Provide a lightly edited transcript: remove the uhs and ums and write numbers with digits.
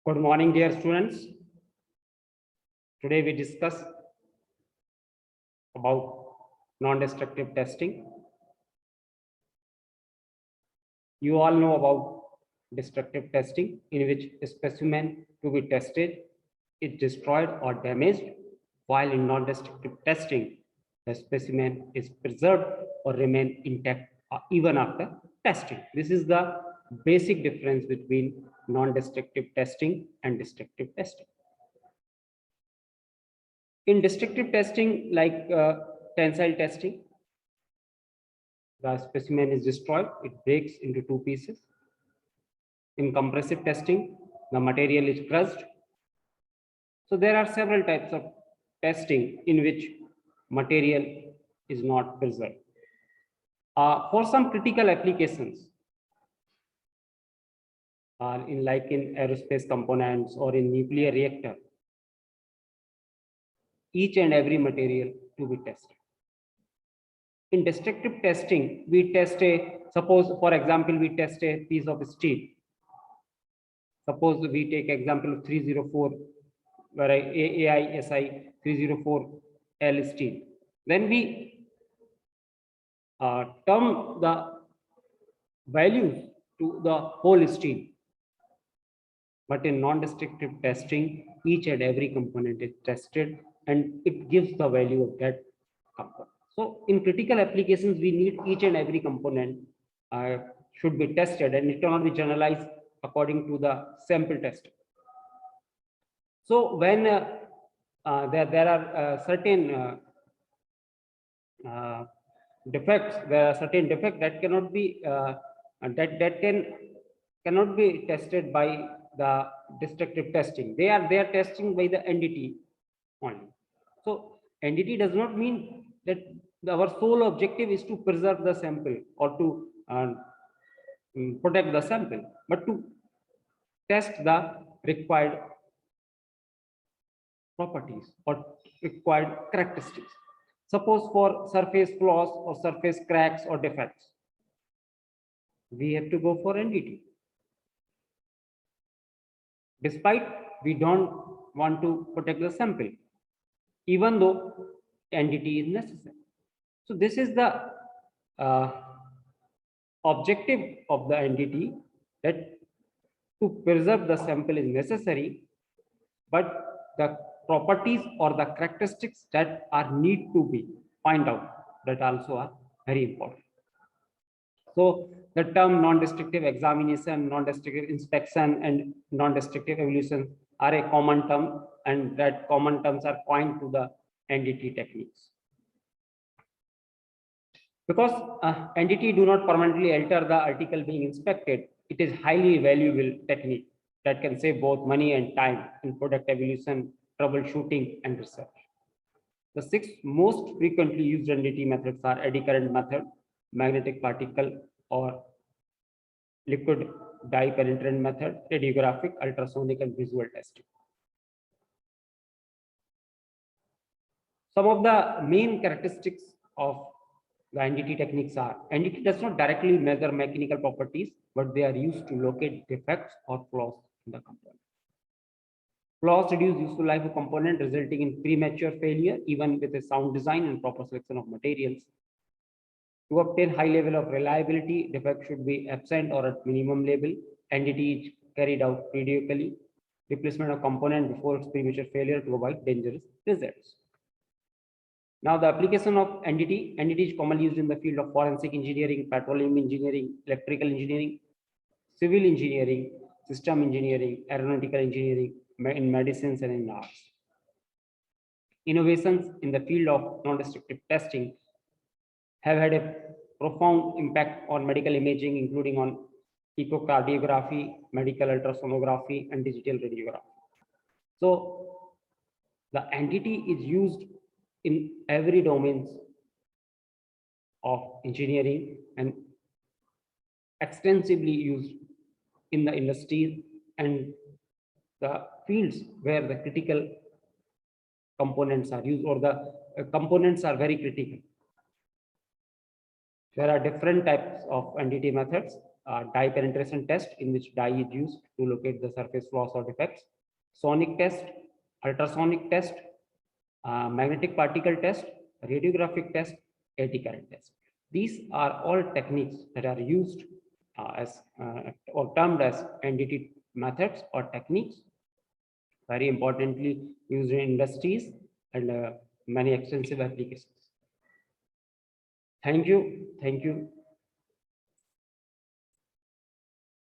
Good morning, dear students. Today we discuss about non-destructive testing. You all know about destructive testing, in which a specimen to be tested is destroyed or damaged, while in non-destructive testing, the specimen is preserved or remain intact even after testing. This is the basic difference between non-destructive testing and destructive testing. In destructive testing, like tensile testing, the specimen is destroyed, it breaks into two pieces. In compressive testing, the material is crushed. So there are several types of testing in which material is not preserved. For some critical applications, in aerospace components or in nuclear reactor, each and every material to be tested. In destructive testing, we test suppose for example, we test a piece of steel. Suppose we take example of 304, where AISI 304L steel. Then we term the values to the whole steel. But in non-destructive testing, each and every component is tested and it gives the value of that component. So in critical applications, we need each and every component should be tested, and it cannot be generalized according to the sample testing. So when there are certain defects, there are certain defects that cannot be cannot be tested by the destructive testing. They are testing by the NDT only. So NDT does not mean that our sole objective is to preserve the sample or to protect the sample, but to test the required properties or required characteristics. Suppose for surface flaws or surface cracks or defects, we have to go for NDT. Despite we don't want to protect the sample, even though NDT is necessary. So this is the objective of the NDT, that to preserve the sample is necessary, but the properties or the characteristics that are need to be find out, that also are very important. So the term non-destructive examination, non-destructive inspection, and non-destructive evaluation are a common term, and that common terms are coined to the NDT techniques. Because NDT do not permanently alter the article being inspected, it is highly valuable technique that can save both money and time in product evaluation, troubleshooting, and research. The 6 most frequently used NDT methods are eddy current method, magnetic particle or liquid dye penetrant method, radiographic, ultrasonic, and visual testing. Some of the main characteristics of the NDT techniques are: NDT does not directly measure mechanical properties, but they are used to locate defects or flaws in the component. Flaws reduce useful life of component, resulting in premature failure, even with a sound design and proper selection of materials. To obtain high level of reliability, defect should be absent or at minimum level. NDT is carried out periodically. Replacement of component before its premature failure to avoid dangerous results. Now, the application of NDT. NDT is commonly used in the field of forensic engineering, petroleum engineering, electrical engineering, civil engineering, system engineering, aeronautical engineering, in medicines, and in arts. Innovations in the field of non-destructive testing have had a profound impact on medical imaging, including on echocardiography, medical ultrasonography, and digital radiography. So the NDT is used in every domains of engineering and extensively used in the industries and the fields where the critical components are used, or the components are very critical. There are different types of NDT methods. dye penetration test, in which dye is used to locate the surface flaws or defects, sonic test, ultrasonic test, magnetic particle test, radiographic test, eddy current test. These are all techniques that are used as or termed as NDT methods or techniques, very importantly used in industries and many extensive applications. Thank you. Thank you.